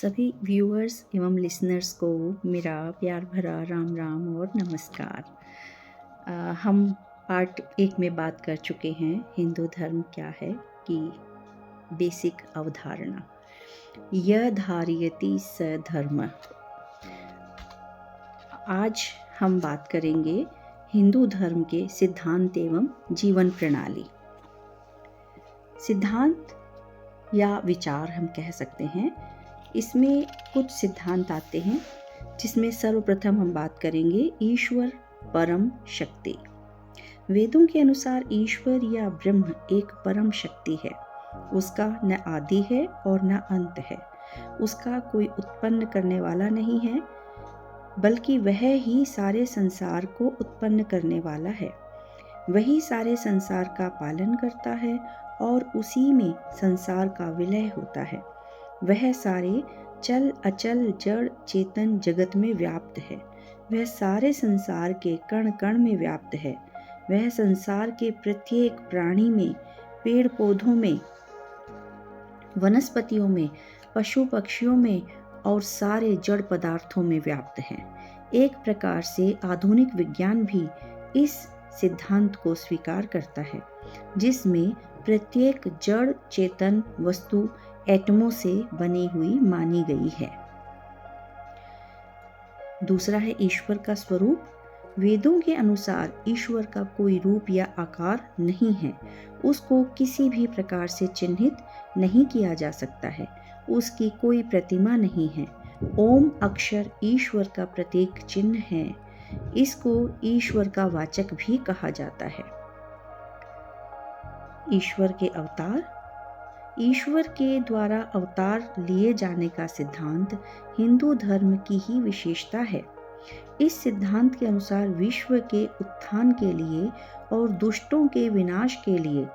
सभी व्यूअर्स एवं लिसनर्स को मेरा प्यार भरा राम राम और नमस्कार। हम पार्ट 1 में बात कर चुके हैं हिंदू धर्म क्या है की बेसिक अवधारणा, य धारयति स धर्म। आज हम बात करेंगे हिंदू धर्म के सिद्धांत एवं जीवन प्रणाली। सिद्धांत या विचार हम कह सकते हैं, इसमें कुछ सिद्धांत आते हैं जिसमें सर्वप्रथम हम बात करेंगे ईश्वर परम शक्ति। वेदों के अनुसार ईश्वर या ब्रह्म एक परम शक्ति है। उसका न आदि है और न अंत है। उसका कोई उत्पन्न करने वाला नहीं है, बल्कि वह ही सारे संसार को उत्पन्न करने वाला है। वही सारे संसार का पालन करता है और उसी में संसार का विलय होता है। वह सारे चल अचल जड़ चेतन जगत में व्याप्त है। वह सारे संसार के कण कण में व्याप्त है। वह संसार के प्रत्येक प्राणी में, पेड़ पौधों में, वनस्पतियों में, पशु पक्षियों में और सारे जड़ पदार्थों में व्याप्त है। एक प्रकार से आधुनिक विज्ञान भी इस सिद्धांत को स्वीकार करता है, जिसमें प्रत्येक जड़ चेतन वस्तु एटमों से बनी हुई मानी गई है। दूसरा है ईश्वर का स्वरूप। वेदों के अनुसार ईश्वर का कोई रूप या आकार नहीं है। उसको किसी भी प्रकार से चिन्हित नहीं किया जा सकता है। उसकी कोई प्रतिमा नहीं है। ओम अक्षर ईश्वर का प्रतीक चिन्ह है। इसको ईश्वर का वाचक भी कहा जाता है। ईश्वर के अवतार। ईश्वर के द्वारा अवतार लिए जाने का सिद्धांत हिंदू धर्म की ही विशेषता है। इस सिद्धांत के अनुसार विश्व के उत्थान के लिए और दुष्टों के विनाश के लिए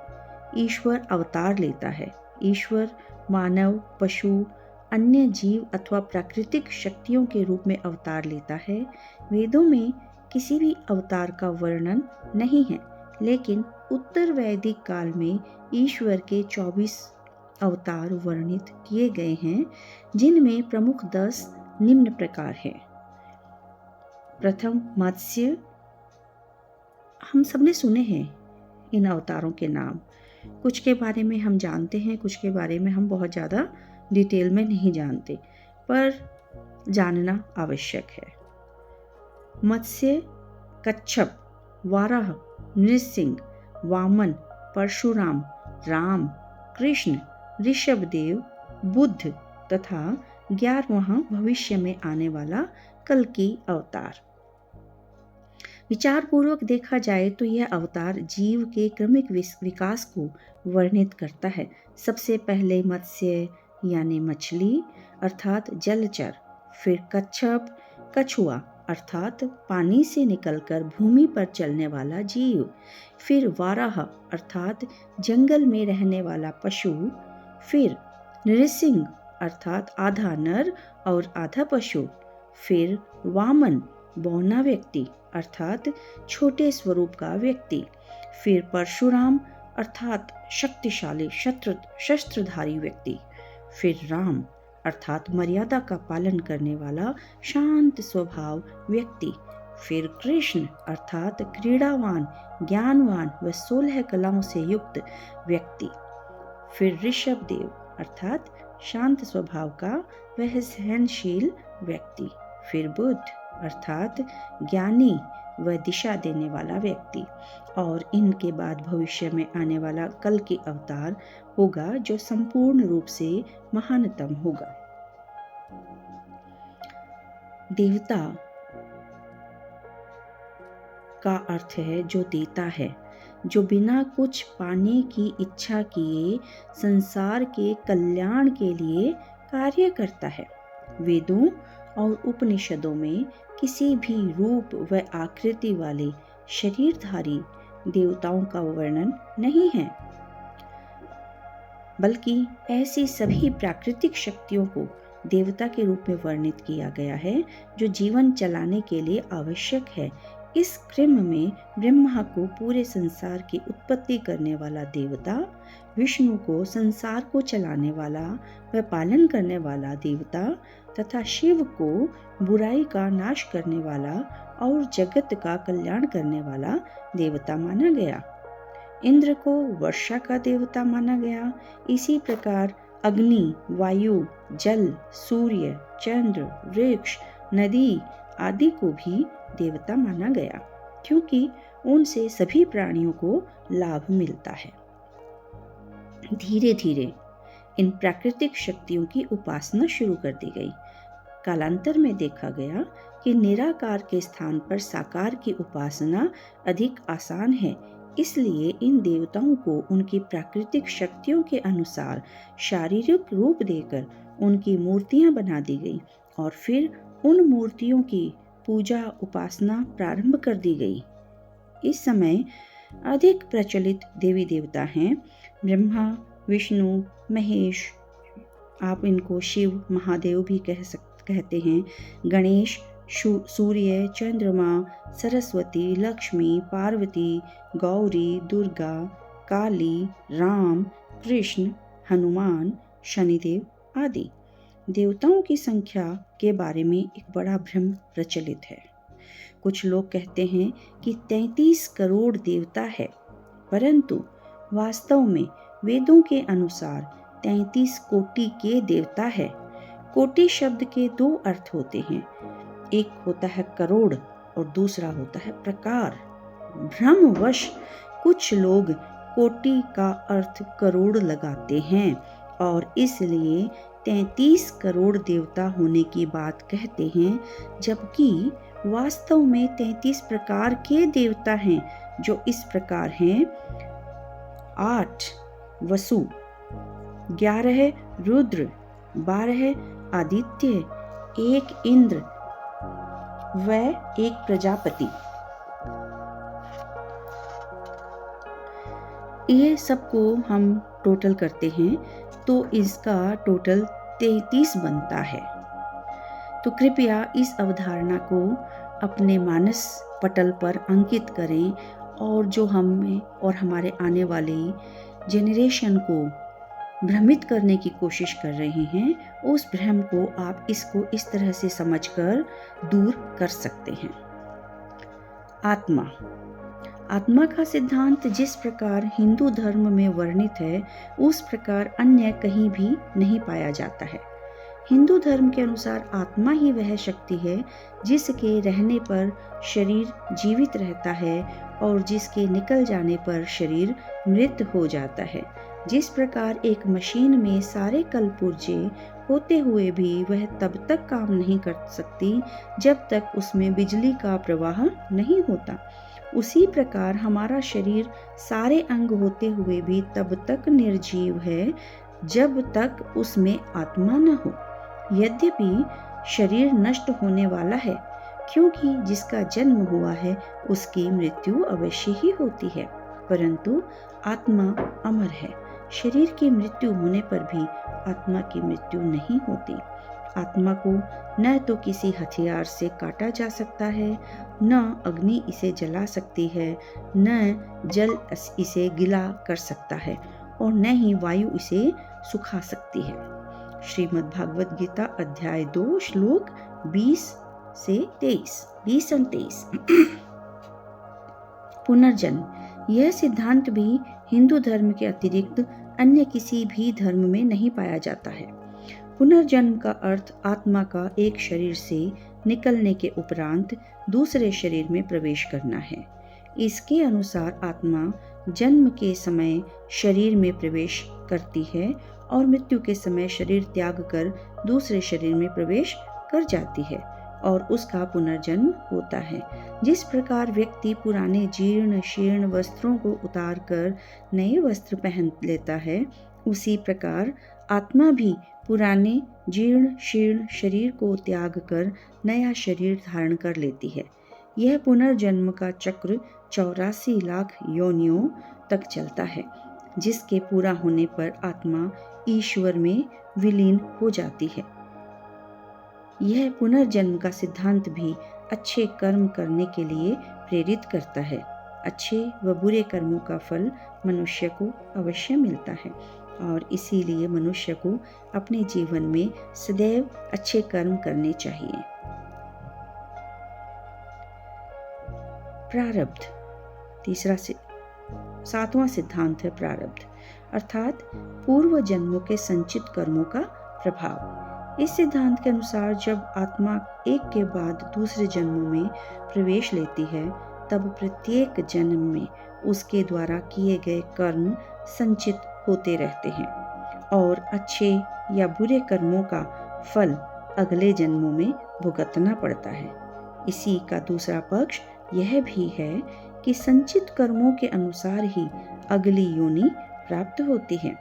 ईश्वर अवतार लेता है। ईश्वर मानव, पशु, अन्य जीव अथवा प्राकृतिक शक्तियों के रूप में अवतार लेता है। वेदों में किसी भी अवतार का वर्णन नहीं है, लेकिन उत्तर वैदिक काल में ईश्वर के 24 अवतार वर्णित किए गए हैं, जिनमें प्रमुख 10 निम्न प्रकार हैं। प्रथम मत्स्य। हम सबने सुने हैं इन अवतारों के नाम। कुछ के बारे में हम जानते हैं, कुछ के बारे में हम बहुत ज़्यादा डिटेल में नहीं जानते, पर जानना आवश्यक है। मत्स्य, कच्छप, वाराह, नृसिंह, वामन, परशुराम, राम, कृष्ण, ऋषभदेव, बुद्ध तथा 11वां भविष्य में आने वाला कल्कि अवतार। विचार पूर्वक देखा जाए तो यह अवतार जीव के क्रमिक विकास को वर्णित करता है। सबसे पहले मत्स्य यानी मछली अर्थात जलचर, फिर कच्छप कछुआ अर्थात पानी से निकलकर भूमि पर चलने वाला जीव, फिर वाराह अर्थात जंगल में रहने वाला पशु, फिर नृसिंह अर्थात आधा नर और आधा पशु, फिर वामन बौना व्यक्ति अर्थात छोटे स्वरूप का व्यक्ति, फिर परशुराम अर्थात शक्तिशाली शस्त्रधारी व्यक्ति, फिर राम अर्थात मर्यादा का पालन करने वाला शांत स्वभाव व्यक्ति, फिर कृष्ण अर्थात क्रीड़ावान, ज्ञानवान व 16 कलाओं से युक्त व्यक्ति, फिर ऋषभदेव अर्थात शांत स्वभाव का वह सहनशील व्यक्ति, फिर बुद्ध अर्थात ज्ञानी व दिशा देने वाला व्यक्ति, और इनके बाद भविष्य में आने वाला कल्कि अवतार होगा, जो संपूर्ण रूप से महानतम होगा। देवता का अर्थ है जो देता है, जो बिना कुछ पाने की इच्छा किए संसार के कल्याण के लिए कार्य करता है। वेदों और उपनिषदों में किसी भी रूप व आकृति वाले शरीरधारी देवताओं का वर्णन नहीं है, बल्कि ऐसी सभी प्राकृतिक शक्तियों को देवता के रूप में वर्णित किया गया है, जो जीवन चलाने के लिए आवश्यक है। इस क्रम में ब्रह्मा को पूरे संसार की उत्पत्ति करने वाला देवता, विष्णु को संसार को चलाने वाला व पालन करने वाला देवता तथा शिव को बुराई का नाश करने वाला और जगत का कल्याण करने वाला देवता माना गया। इंद्र को वर्षा का देवता माना गया। इसी प्रकार अग्नि, वायु, जल, सूर्य, चंद्र, वृक्ष, नदी आदि को भी देवता माना गया, क्योंकि उनसे सभी प्राणियों को लाभ मिलता है। धीरे धीरे इन प्राकृतिक शक्तियों की उपासना शुरू कर दी गई। कालांतर में देखा गया कि निराकार के स्थान पर साकार की उपासना अधिक आसान है, इसलिए इन देवताओं को उनकी प्राकृतिक शक्तियों के अनुसार शारीरिक रूप देकर उनकी मूर्तियां बना दी गई और फिर उन मूर्तियों की पूजा उपासना प्रारंभ कर दी गई। इस समय अधिक प्रचलित देवी देवता हैं ब्रह्मा, विष्णु, महेश, आप इनको शिव, महादेव भी कहते हैं, गणेश, सूर्य, चंद्रमा, सरस्वती, लक्ष्मी, पार्वती, गौरी, दुर्गा, काली, राम, कृष्ण, हनुमान, शनिदेव आदि। देवताओं की संख्या के बारे में एक बड़ा भ्रम प्रचलित है। कुछ लोग कहते हैं कि 33 करोड़ देवता है, परंतु वास्तव में वेदों के अनुसार 33 कोटि के देवता है। कोटि शब्द के 2 अर्थ होते हैं, एक होता है करोड़ और दूसरा होता है प्रकार। भ्रमवश कुछ लोग कोटि का अर्थ करोड़ लगाते हैं और इसलिए 33 करोड़ देवता होने की बात कहते हैं, जबकि वास्तव में 33 प्रकार के देवता हैं, जो इस प्रकार हैं: 8 वसु, 11 रुद्र, 12 आदित्य, 1 इंद्र व 1 प्रजापति। ये सबको हम टोटल करते हैं तो इसका टोटल 33 बनता है। तो कृपया इस अवधारणा को अपने मानस पटल पर अंकित करें और जो हमें और हमारे आने वाले जेनरेशन को भ्रमित करने की कोशिश कर रहे हैं, उस भ्रम को आप इसको इस तरह से समझकर दूर कर सकते हैं। आत्मा। आत्मा का सिद्धांत जिस प्रकार हिंदू धर्म में वर्णित है, उस प्रकार अन्य कहीं भी नहीं पाया जाता है। हिंदू धर्म के अनुसार आत्मा ही वह शक्ति है जिसके रहने पर शरीर जीवित रहता है और जिसके निकल जाने पर शरीर मृत हो जाता है। जिस प्रकार एक मशीन में सारे कलपुर्जे होते हुए भी वह तब तक काम नहीं कर सकती जब तक उसमें बिजली का प्रवाह नहीं होता, उसी प्रकार हमारा शरीर सारे अंग होते हुए भी तब तक निर्जीव है जब तक उसमें आत्मा न हो। यद्यपि शरीर नष्ट होने वाला है, क्योंकि जिसका जन्म हुआ है उसकी मृत्यु अवश्य ही होती है, परंतु आत्मा अमर है। शरीर की मृत्यु होने पर भी आत्मा की मृत्यु नहीं होती। आत्मा को न तो किसी हथियार से काटा जा सकता है, न अग्नि इसे जला सकती है, न जल इसे गीला कर सकता है और न ही वायु इसे सुखा सकती है। श्रीमद् भागवत गीता अध्याय 2 श्लोक 20 से 23। पुनर्जन्म। यह सिद्धांत भी हिंदू धर्म के अतिरिक्त अन्य किसी भी धर्म में नहीं पाया जाता है। पुनर्जन्म का अर्थ आत्मा का एक शरीर से निकलने के उपरांत दूसरे शरीर में प्रवेश करना है। इसके अनुसार आत्मा जन्म के समय शरीर में प्रवेश करती है और मृत्यु के समय शरीर त्याग कर दूसरे शरीर में प्रवेश कर जाती है और उसका पुनर्जन्म होता है। जिस प्रकार व्यक्ति पुराने जीर्ण शीर्ण वस्त्रों को उतार कर नए वस्त्र पहन लेता है, उसी प्रकार आत्मा भी पुराने जीर्ण शीर्ण शरीर को त्याग कर नया शरीर धारण कर लेती है। यह पुनर्जन्म का चक्र 84 लाख योनियों तक चलता है, जिसके पूरा होने पर आत्मा ईश्वर में विलीन हो जाती है। यह पुनर्जन्म का सिद्धांत भी अच्छे कर्म करने के लिए प्रेरित करता है। अच्छे व बुरे कर्मों का फल मनुष्य को अवश्य मिलता है और इसीलिए मनुष्य को अपने जीवन में सदैव अच्छे कर्म करने चाहिए। प्रारब्ध, सातवां सिद्धांत है प्रारब्ध, अर्थात पूर्व जन्मों के संचित कर्मों का प्रभाव। इस सिद्धांत के अनुसार जब आत्मा एक के बाद दूसरे जन्मों में प्रवेश लेती है, तब प्रत्येक जन्म में उसके द्वारा किए गए कर्म संचित होते रहते हैं और अच्छे या बुरे कर्मों का फल अगले जन्मों में भुगतना पड़ता है। इसी का दूसरा पक्ष यह भी है कि संचित कर्मों के अनुसार ही अगली योनि प्राप्त होती है।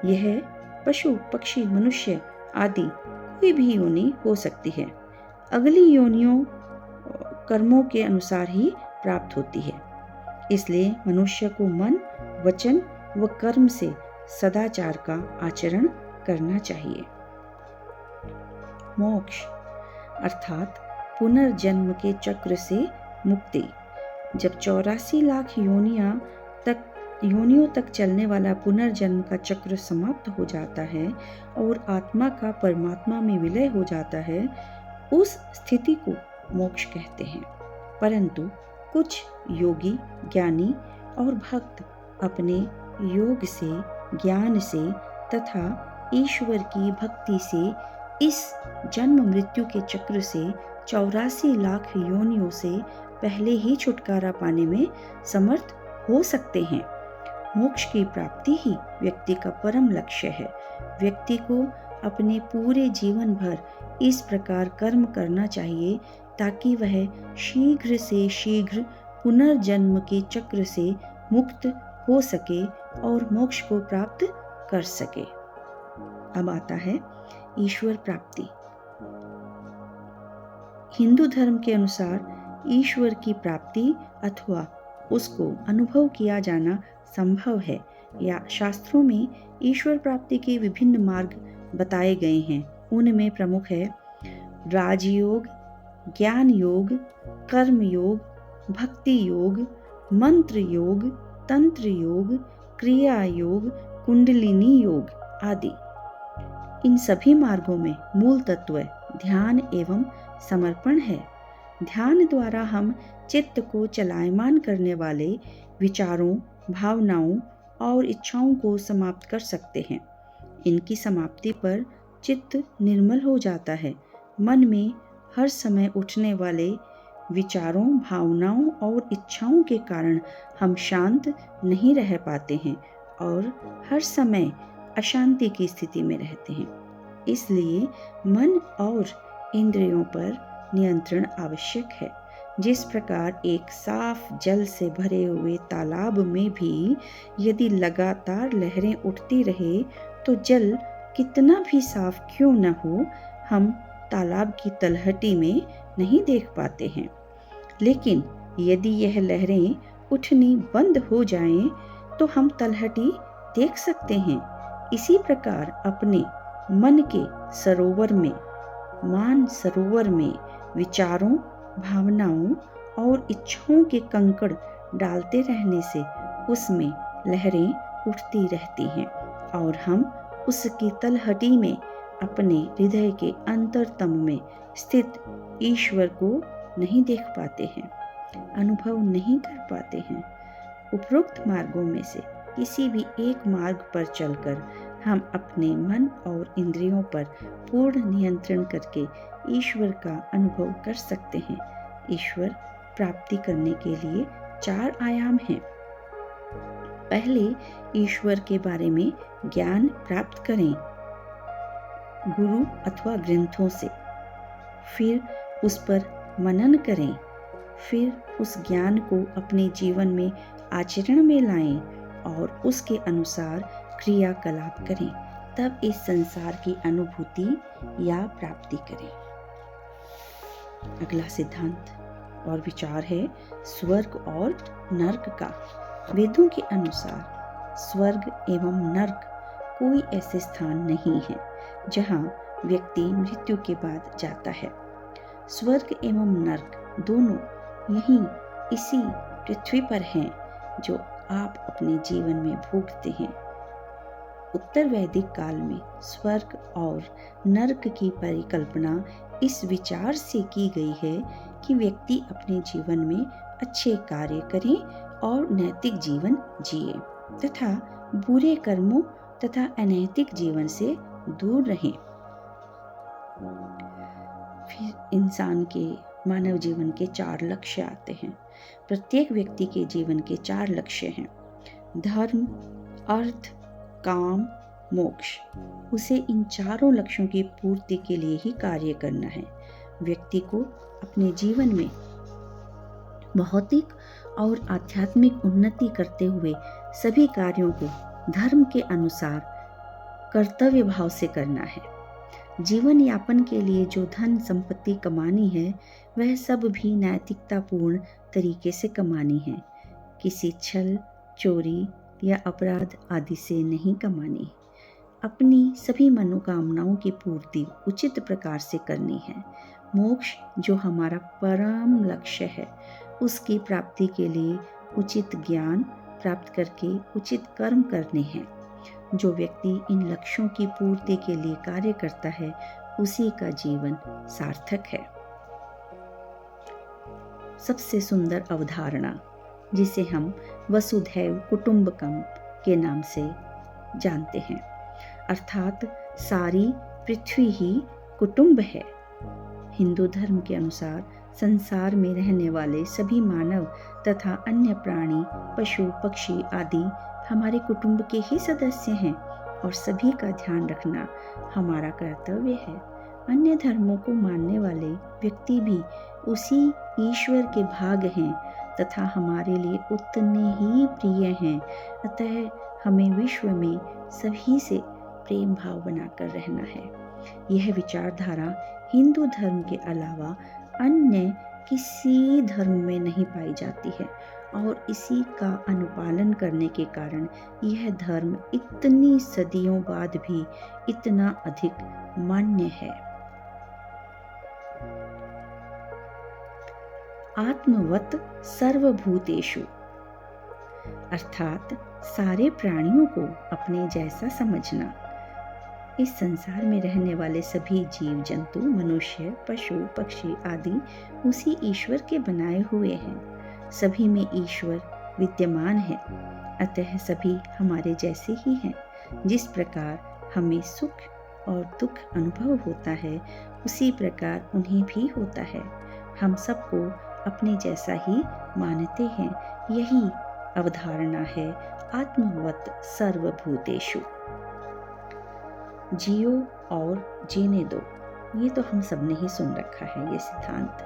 यह पशु, पक्षी, मनुष्य आदि कोई भी योनि हो सकती है। अगली योनियों कर्मों के अनुसार ही प्राप्त होती है। इसलिए मनुष्य को मन, वचन व कर्म से सदाचार का आचरण करना चाहिए। मोक्ष अर्थात पुनर्जन्म के चक्र से मुक्ति। जब 84 लाख योनियों तक चलने वाला पुनर्जन्म का चक्र समाप्त हो जाता है और आत्मा का परमात्मा में विलय हो जाता है, उस स्थिति को मोक्ष कहते हैं। परंतु कुछ योगी, ज्ञानी और भक्त अपने योग से, ज्ञान से तथा ईश्वर की भक्ति से इस जन्म मृत्यु के चक्र से 84 लाख योनियों से पहले ही छुटकारा पाने में समर्थ हो सकते हैं। मोक्ष की प्राप्ति ही व्यक्ति का परम लक्ष्य है। व्यक्ति को अपने पूरे जीवन भर इस प्रकार कर्म करना चाहिए ताकि वह शीघ्र से शीघ्र पुनर्जन्म के चक्र से मुक्त हो सके और मोक्ष को प्राप्त कर सके। अब आता है ईश्वर प्राप्ति। हिंदू धर्म के अनुसार ईश्वर की प्राप्ति अथवा उसको अनुभव किया जाना संभव है, या शास्त्रों में ईश्वर प्राप्ति के विभिन्न मार्ग बताए गए हैं। उनमें प्रमुख है राजयोग, ज्ञान योग, कर्म योग, भक्ति योग, मंत्र योग, तंत्र योग, क्रिया योग, कुंडलिनी योग आदि। इन सभी मार्गों में मूल तत्व ध्यान एवं समर्पण है। ध्यान द्वारा हम चित्त को चलायमान करने वाले विचारों, भावनाओं और इच्छाओं को समाप्त कर सकते हैं। इनकी समाप्ति पर चित्त निर्मल हो जाता है। मन में हर समय उठने वाले विचारों, भावनाओं और इच्छाओं के कारण हम शांत नहीं रह पाते हैं और हर समय अशांति की स्थिति में रहते हैं। इसलिए मन और इंद्रियों पर नियंत्रण आवश्यक है। जिस प्रकार एक साफ जल से भरे हुए तालाब में भी यदि लगातार लहरें उठती रहे तो जल कितना भी साफ क्यों न हो, हम तालाब की तलहटी में नहीं देख पाते हैं। लेकिन यदि यह लहरें उठनी बंद हो जाएं, तो हम तलहटी देख सकते हैं। इसी प्रकार अपने मन के सरोवर में, मान सरोवर में विचारों, भावनाओं और इच्छाओं के कंकड़ डालते रहने से उसमें लहरें उठती रहती हैं और हम उसकी तलहटी में अपने हृदय के अंतरतम में स्थित ईश्वर को नहीं देख पाते हैं, अनुभव नहीं कर पाते हैं। उपरोक्त मार्गों में से किसी भी एक मार्ग पर चलकर हम अपने मन और इंद्रियों पर पूर्ण नियंत्रण करके ईश्वर का अनुभव कर सकते हैं। ईश्वर प्राप्ति करने के लिए 4 आयाम हैं। पहले ईश्वर के बारे में ज्ञान प्राप्त करें गुरु अथवा ग्रंथों से, फिर उस पर मनन करें, फिर उस ज्ञान को अपने जीवन में आचरण में लाएं और उसके अनुसार क्रियाकलाप करें, तब इस संसार की अनुभूति या प्राप्ति करें। अगला सिद्धांत और विचार है स्वर्ग और नर्क का। वेदों के अनुसार स्वर्ग एवं नर्क कोई ऐसे स्थान नहीं है जहां व्यक्ति मृत्यु के बाद जाता है। स्वर्ग एवं नर्क दोनों यहीं इसी पृथ्वी पर हैं जो आप अपने जीवन में भोगते हैं। उत्तर वैदिक काल में स्वर्ग और नरक की परिकल्पना इस विचार से की गई है कि व्यक्ति अपने जीवन में अच्छे कार्य करे और नैतिक जीवन जिए तथा बुरे कर्मों तथा अनैतिक जीवन से दूर रहें। फिर इंसान के मानव जीवन के 4 लक्ष्य आते हैं। प्रत्येक व्यक्ति के जीवन के 4 लक्ष्य हैं: धर्म, अर्थ, काम, मोक्ष। उसे इन चारों लक्ष्यों की पूर्ति के लिए ही कार्य करना है। व्यक्ति को अपने जीवन में भौतिक और आध्यात्मिक उन्नति करते हुए सभी कार्यों को धर्म के अनुसार कर्तव्य भाव से करना है। जीवन यापन के लिए जो धन संपत्ति कमानी है वह सब भी नैतिकतापूर्ण तरीके से कमानी है। किसी छल, चोरी या अपराध आदि से नहीं कमानी। अपनी सभी मनोकामनाओं की पूर्ति उचित प्रकार से करनी है। मोक्ष जो हमारा परम लक्ष्य है, उसकी प्राप्ति के लिए उचित ज्ञान प्राप्त करके उचित कर्म करने हैं। जो व्यक्ति इन लक्ष्यों की पूर्ति के लिए कार्य करता है उसी का जीवन सार्थक है। सबसे सुंदर अवधारणा जिसे हम वसुधैव कुटुंबकम के नाम से जानते हैं, अर्थात सारी पृथ्वी ही कुटुंब है। हिंदू धर्म के अनुसार संसार में रहने वाले सभी मानव तथा अन्य प्राणी, पशु, पक्षी आदि हमारे कुटुंब के ही सदस्य हैं और सभी का ध्यान रखना हमारा कर्तव्य है। अन्य धर्मों को मानने वाले व्यक्ति भी उसी ईश्वर के भाग हैं तथा हमारे लिए उतने ही प्रिय हैं। अतः हमें विश्व में सभी से प्रेम भाव बनाकर रहना है। यह विचारधारा हिंदू धर्म के अलावा अन्य किसी धर्म में नहीं पाई जाती है और इसी का अनुपालन करने के कारण यह धर्म इतनी सदियों बाद भी इतना अधिक मान्य है। आत्मवत सर्वभूतेषु, अर्थात सारे प्राणियों को अपने जैसा समझना। इस संसार में रहने वाले सभी जीव जंतु, मनुष्य, पशु, पक्षी आदि उसी ईश्वर के बनाए हुए हैं। सभी में ईश्वर विद्यमान है, अतः सभी हमारे जैसे ही हैं। जिस प्रकार हमें सुख और दुख अनुभव होता है उसी प्रकार उन्हें भी होता है। हम सबको अपने जैसा ही मानते हैं। यही अवधारणा है आत्मवत सर्वभूतेषु। जियो और जीने दो, ये तो हम सब ने ही सुन रखा है ये सिद्धांत।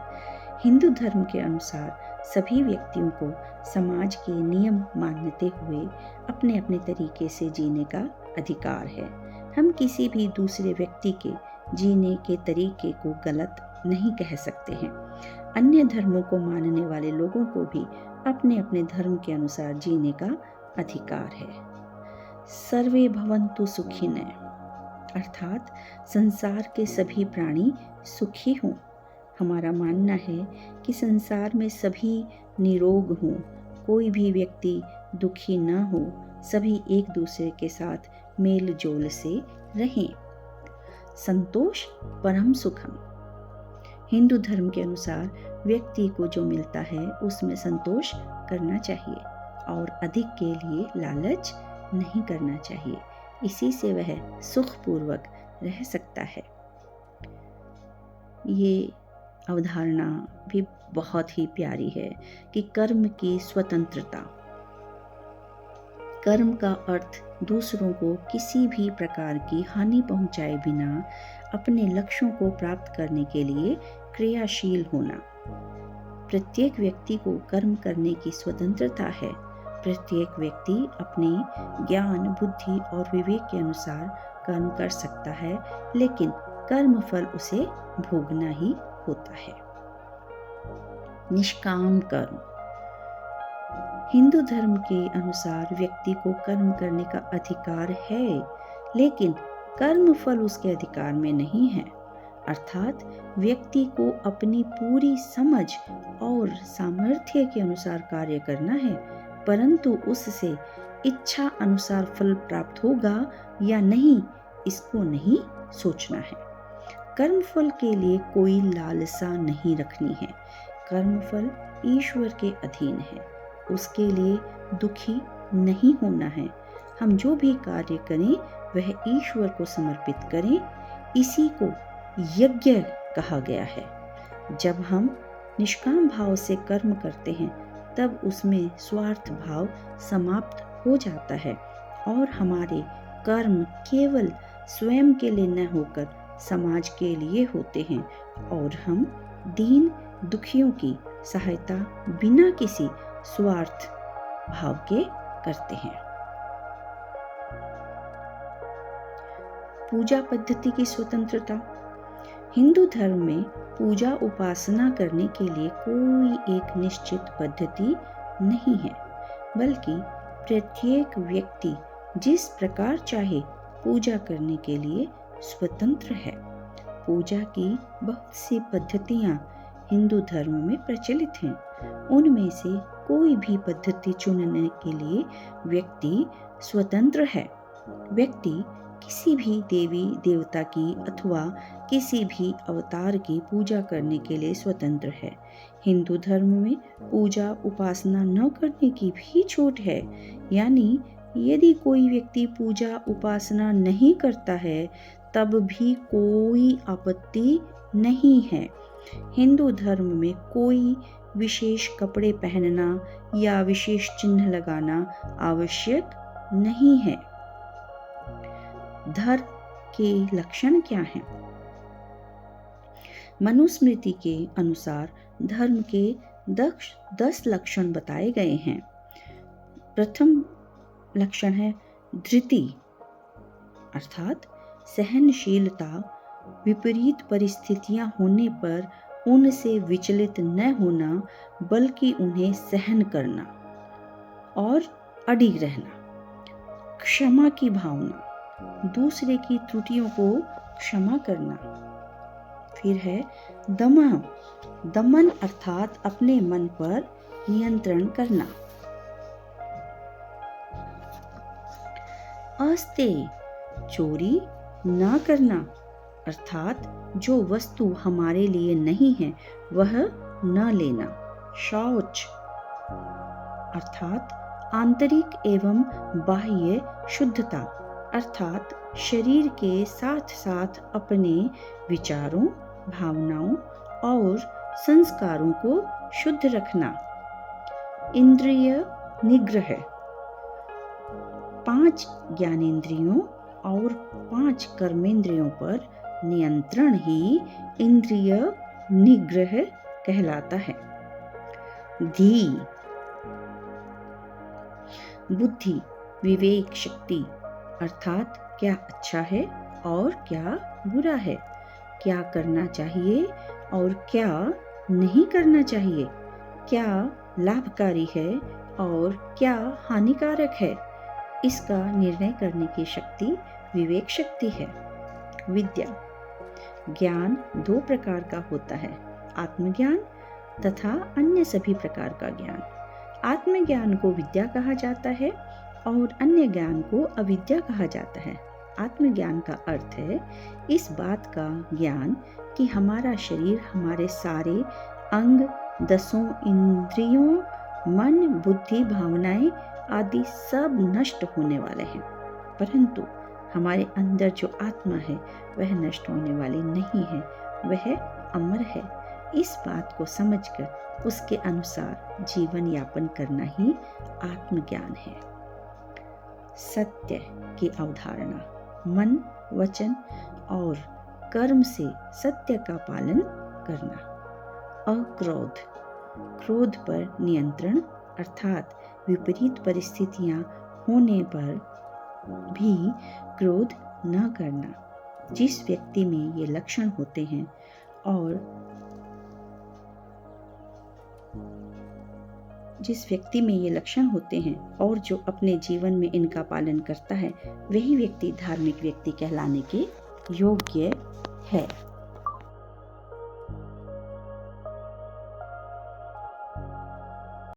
हिंदू धर्म के अनुसार सभी व्यक्तियों को समाज के नियम मानते हुए अपने अपने तरीके से जीने का अधिकार है। हम किसी भी दूसरे व्यक्ति के जीने के तरीके को गलत नहीं कह सकते हैं। अन्य धर्मों को मानने वाले लोगों को भी अपने अपने धर्म के अनुसार जीने का अधिकार है। सर्वे भवन्तु सुखिनः, अर्थात संसार के सभी प्राणी सुखी हों। हमारा मानना है कि संसार में सभी निरोग हों, कोई भी व्यक्ति दुखी न हो, सभी एक दूसरे के साथ मेल जोल से रहें। संतोष परम सुखम, हिंदू धर्म के अनुसार व्यक्ति को जो मिलता है उसमें संतोष करना चाहिए और अधिक के लिए लालच नहीं करना चाहिए। इसी से वह सुखपूर्वक रह सकता है। ये अवधारणा भी बहुत ही प्यारी है कि कर्म की स्वतंत्रता। कर्म का अर्थ दूसरों को किसी भी प्रकार की हानि पहुंचाए बिना अपने लक्ष्यों को प्राप्त करने के लिए क्रियाशील होना। प्रत्येक व्यक्ति को कर्म करने की स्वतंत्रता है। प्रत्येक व्यक्ति अपने ज्ञान, बुद्धि और विवेक के अनुसार कर्म कर सकता है, लेकिन कर्म फल उसे भोगना ही होता है। निष्काम कर्म, हिंदू धर्म के अनुसार व्यक्ति को कर्म करने का अधिकार है, लेकिन कर्म फल उसके अधिकार में नहीं है। अर्थात व्यक्ति को अपनी पूरी समझ और सामर्थ्य के अनुसार कार्य करना है, परंतु उससे इच्छा अनुसार फल प्राप्त होगा या नहीं, इसको नहीं सोचना है। कर्मफल के लिए कोई लालसा नहीं रखनी है। कर्मफल ईश्वर के अधीन है, उसके लिए दुखी नहीं होना है। हम जो भी कार्य करें वह ईश्वर को समर्पित करें, इसी को यज्ञ कहा गया है। जब हम निष्काम भाव से कर्म करते हैं तब उसमें स्वार्थ भाव समाप्त हो जाता है और हमारे कर्म केवल स्वयं के लिए न होकर समाज के लिए होते हैं और हम दीन दुखियों की सहायता बिना किसी स्वार्थ भाव के करते हैं। पूजा पद्धति की स्वतंत्रता। हिंदू धर्म में पूजा उपासना करने के लिए कोई एक निश्चित पद्धति नहीं है, बल्कि प्रत्येक व्यक्ति जिस प्रकार चाहे पूजा करने के लिए स्वतंत्र है। पूजा की बहुत सी पद्धतियां हिंदू धर्म में प्रचलित हैं। उनमें से कोई भी पद्धति चुनने के लिए व्यक्ति स्वतंत्र है। व्यक्ति किसी भी देवी देवता की अथवा किसी भी अवतार की पूजा करने के लिए स्वतंत्र है। हिंदू धर्म में पूजा उपासना न करने की भी छूट है, यानी यदि कोई व्यक्ति पूजा उपासना नहीं करता है तब भी कोई आपत्ति नहीं है। हिंदू धर्म में कोई विशेष कपड़े पहनना या विशेष चिन्ह लगाना आवश्यक नहीं है। धर्म के लक्षण क्या हैं? मनुस्मृति के अनुसार धर्म के 10 लक्षण बताए गए हैं। प्रथम लक्षण है धृति, अर्थात सहनशीलता, विपरीत परिस्थितियां होने पर उनसे विचलित न होना बल्कि उन्हें सहन करना और अडिग रहना। क्षमा की भावना, दूसरे की त्रुटियों को क्षमा करना। फिर है दमन, अर्थात अपने मन पर नियंत्रण करना। अस्तेय, चोरी ना करना, अर्थात जो वस्तु हमारे लिए नहीं है वह न लेना। शौच, अर्थात आंतरिक एवं बाह्य शुद्धता, अर्थात शरीर के साथ साथ अपने विचारों, भावनाओं और संस्कारों को शुद्ध रखना। इंद्रिय निग्रह, 5 ज्ञानेंद्रियों और 5 कर्मेंद्रियों पर नियंत्रण ही इंद्रिय निग्रह कहलाता है। धी, बुद्धि, विवेक शक्ति, अर्थात क्या अच्छा है और क्या बुरा है, क्या करना चाहिए और क्या नहीं करना चाहिए, क्या लाभकारी है और क्या हानिकारक है, इसका निर्णय करने की शक्ति विवेक शक्ति है। विद्या, ज्ञान 2 प्रकार का होता है, आत्मज्ञान तथा अन्य सभी प्रकार का ज्ञान। आत्मज्ञान को विद्या कहा जाता है और अन्य ज्ञान को अविद्या कहा जाता है। आत्मज्ञान का अर्थ है इस बात का ज्ञान कि हमारा शरीर, हमारे सारे अंग, 10 इंद्रियों, मन, बुद्धि, भावनाएं आदि सब नष्ट होने वाले हैं, परंतु हमारे अंदर जो आत्मा है वह नष्ट होने वाली नहीं है, वह अमर है। इस बात को समझकर उसके अनुसार जीवन यापन करना ही आत्मज्ञान है। सत्य की अवधारणा, मन, वचन और कर्म से सत्य का पालन करना। अक्रोध, क्रोध पर नियंत्रण, अर्थात विपरीत परिस्थितियां होने पर भी क्रोध न करना। जिस व्यक्ति में ये लक्षण होते हैं और जो अपने जीवन में इनका पालन करता है वही व्यक्ति धार्मिक व्यक्ति कहलाने के योग्य है।